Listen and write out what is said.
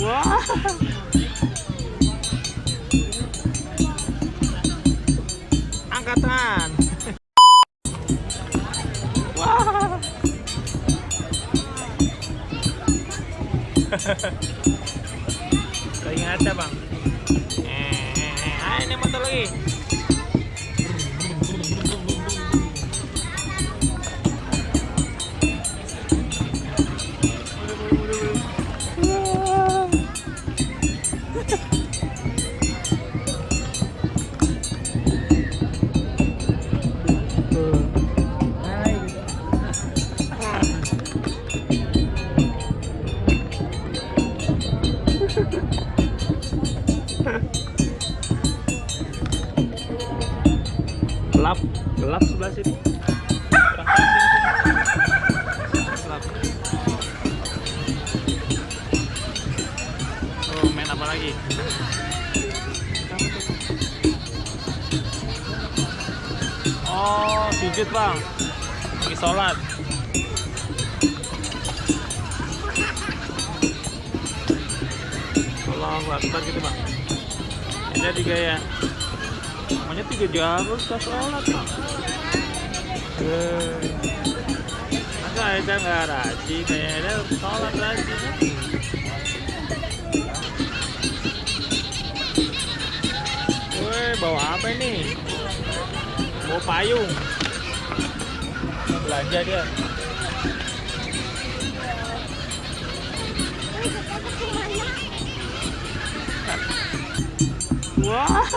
Wah. Angkatan. Wah. Lagi ngaca bang. Ini motor lagi. Gelap, gelap sebelah sini. Gelap. Oh, main apa lagi? Oh, sujud bang, lagi sholat. Allahu Akbar gitu bang. Jadi gaya. Namanya 3 jam terus sholat bang. Masa ada nggak rajin, kayaknya sholat rajin. Woi, bawa apa ini? Bawa payung. Belanja dia. Wah.